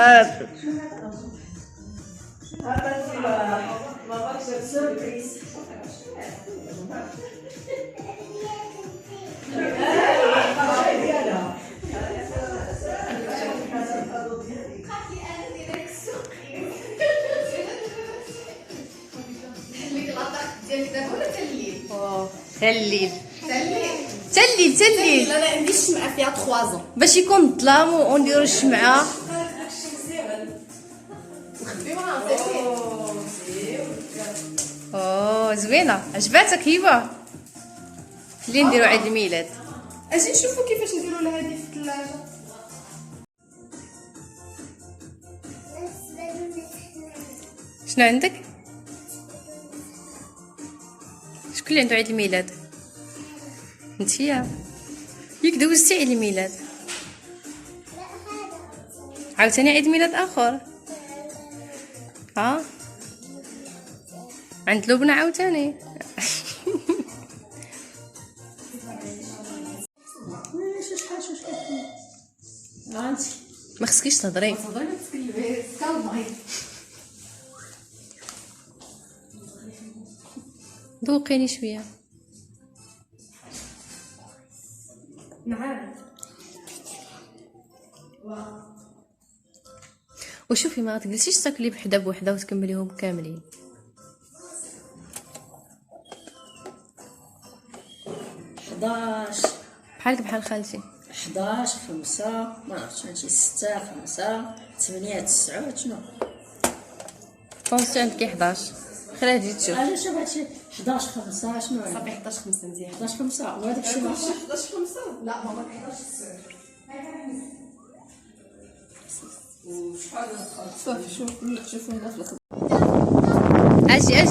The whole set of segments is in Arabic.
هات. تليل تليل تليل. انا عندي الشمعه فيها 3 باش يكون الظلام ونديرو الشمعه. زوينه عجباتك هبه؟ اللي نديرو عيد الميلاد. اجي نشوفوا كيفاش نديروا لها هذه في الثلاجه. شنو عندك؟ شكون اللي عنده عيد الميلاد؟ انتيا ياك دوزتي عيد الميلاد؟ عاوتاني عيد ميلاد اخر؟ عند لبنى عاوتاني. ما خصكيش تهضري. ذوقيني شويه. نعم. وشوفي ما تجلسيش تاكلي بحدا بوحده وتكمليهم كاملين. بحالك بحال خالتي. 11 5 ما عرفتش هادشي 6 5 8 9 شنو طونسي عندك 11. خليها تجي تشوف. علاش هادشي 11 5 شنو صافي 11 5 مزيان. 11 5 وهذاك الشيء ما 11 5 لا ماما 11 صافي شوفوا هنا في الخبز.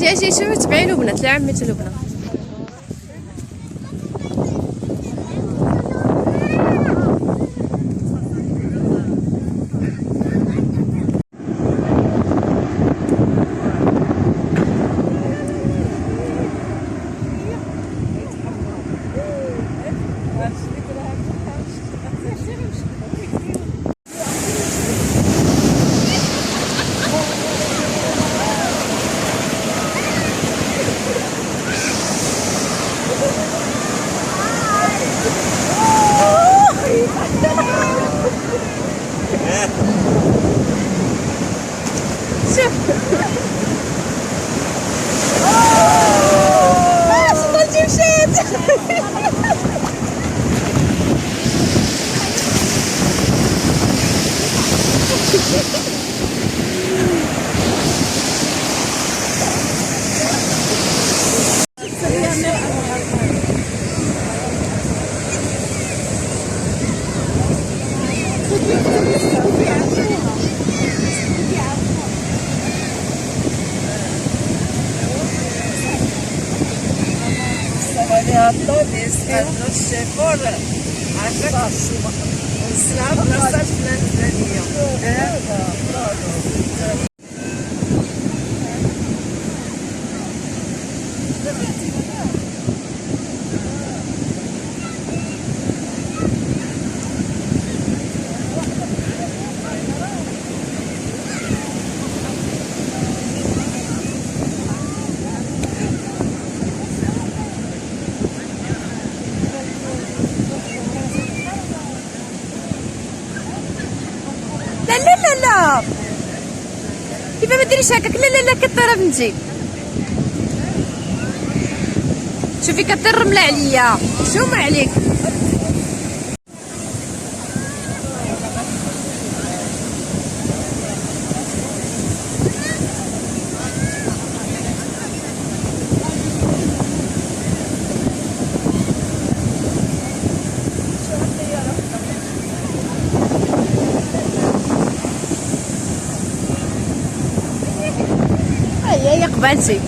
اجي شوفي تبعي لبنى تلاعب عمتي لبنى. الطوبيس خدنا الشيفور عافاك نسمع بلاصه الفلانيه. لا كيف ما ديريش هكاك. لا كطير بنتي. شوفي كطير الرمله عليا. شو ما عليك. هيا قبالتي.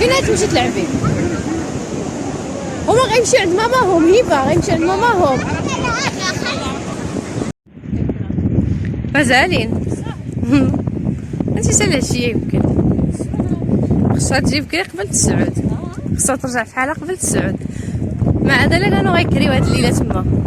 فين غتمشي تلعبي؟ هما غيمشيو عند ماماهم، هبه غيمشيو عند ماماهم. غزالين. انتي سال العشيه يمكن خصها تجي بكري قبل 9، خصها ترجع في حالها قبل 9. مع ذلك كانوا غيكريو هاد الليله تما.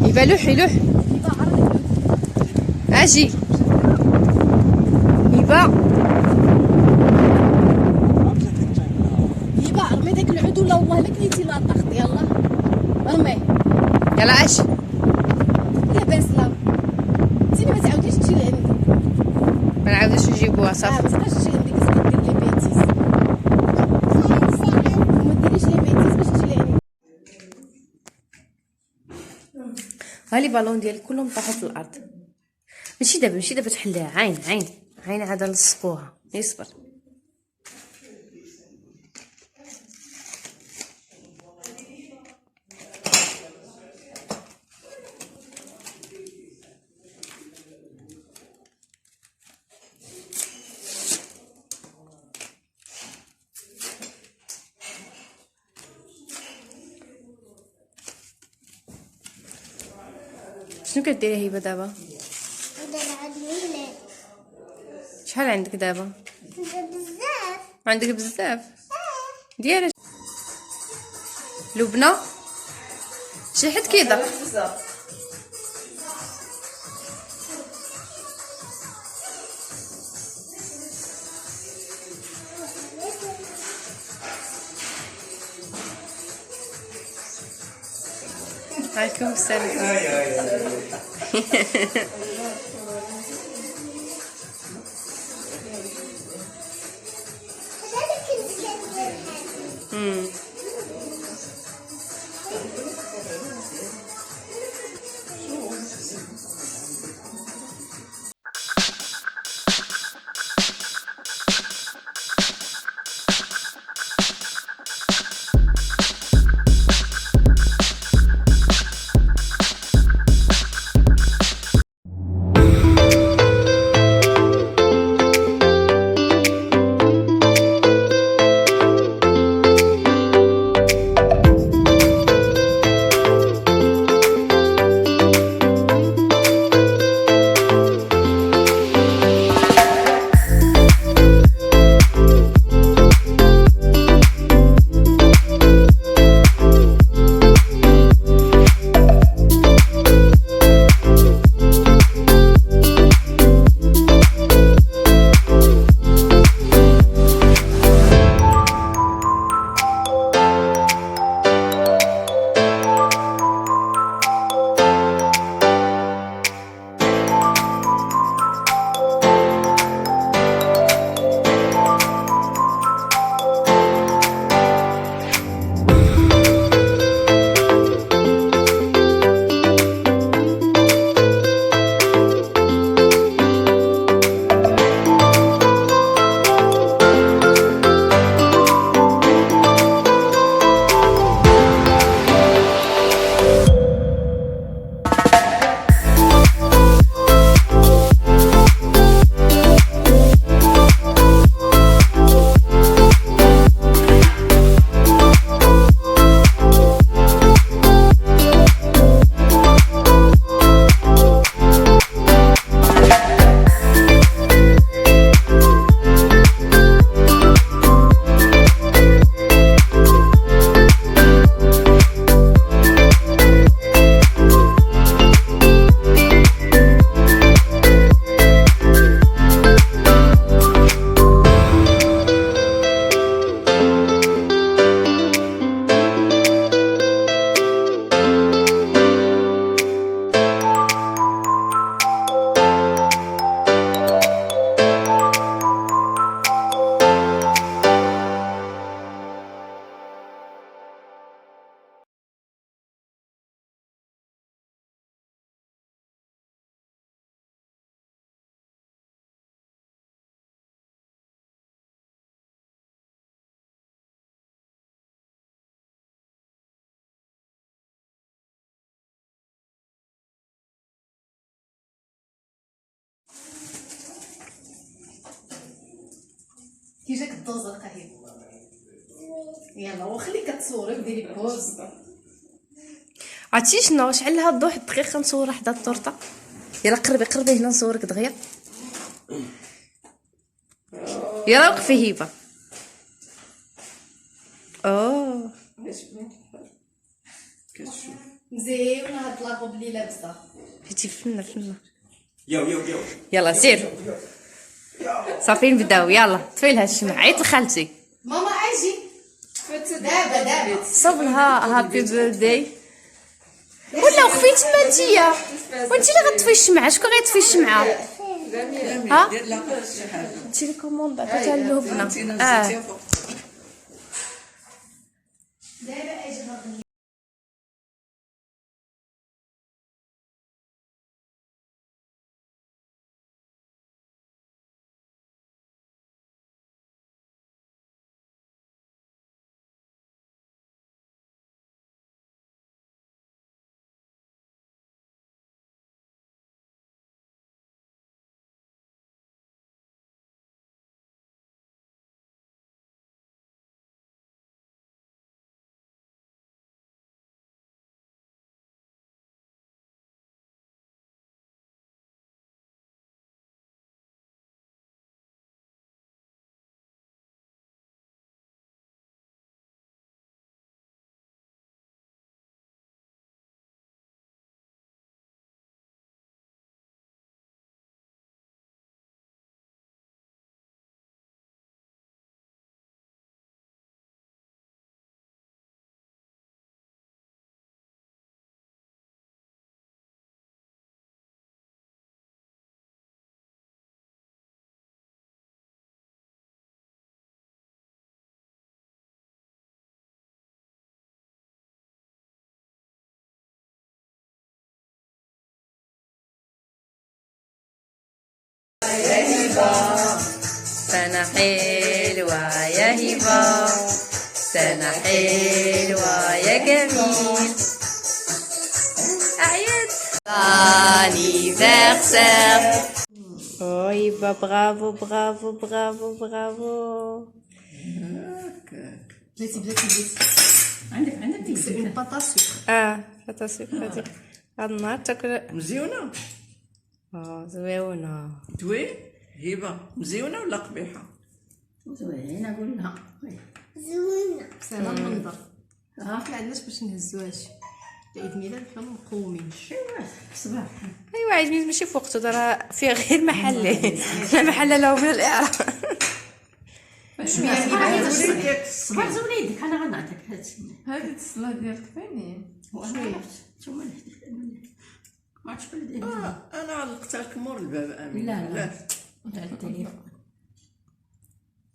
يبقى لوحي لوح اجي يبقى رمي داك العود ولا والله لا كليتي لا طاخت. يلا رميه. يلا اجي. لاباس لا انتي ما تعاوديش تجي لعندي. ما نعاودوش نجيبوها صافي. ما تبقاش تجي عندي كتدير لي بيتيس. وما ديريش لي بيتيس باش تجي لعندي. ها لي بالون ديالك كلهم طاحوا في الارض. ماشي دابا تحليها. عين عاد نلصقوها. يصبر. شنو كديري هبه دابا؟ نلعب الولاد شحال عندك دابا؟ بزاف. عندك بزاف ديال لبنى. شي حد كيضرب. عليكم السلام. كي جاك الدوز القهيب. يلا وخليك كتصوري وديري بوز. عرفتي شنو؟ شعل لها الضوء، واحد دقيقه نصور حدا الطورطه. يلا قربي هنا نصورك دغيا. يلا وقفي هبه. اوه كتشوف مزيونه هاد لاغوب اللي لابسه. هاتي فنه. يو يلا سير صافي نبداو. يلا طفي لها الشمع. عيط لخالتي. ماما اجي دابا صوب لها هابي بيرثداي. ولا وقفي تما نتيا، وانتي اللي غتطفي الشمعة. شكون غيطفي الشمعة؟ ها دير لا شي حاجه انتي اللي كوموندات تاع اللهبنه. نزلتيها فوق. دابا اجي نرد. سنة حلوة يا هبة، سنة حلوة يا جميل. أعياد anniversaire. Oh هبة برافو برافو برافو برافو. بلاتي عندك ديك سي اون باطا سكر. فتا سكر هاديك. هاد النهار تاكل. مزيونه زوينة. دوي هبه مزيونه ولا قبيحه؟ زوينة قولها. زوينة. سالا المنظر. ما عندناش باش نهزوها شي. عيد ميلاد حنا مقومين. صباح ايوا عيد ميلاد ماشي في وقته، راه فيه غير محلي. لا محل له من الاعراب. صباح زوينة يدك انا غنعطيك هذه الصلاة ديالك فيني. شويه ثم ما عرفتش بلد انا علقتها لك مور الباب امين. لا على التليفون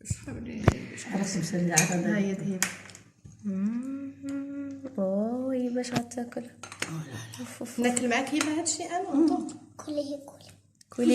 اسحبني عرفت مسلعة ها هي دهيب. اوه باش غتاكل. ناكل معاك هبه هادشي انا ونطوق. كلي هي كلي. كولي.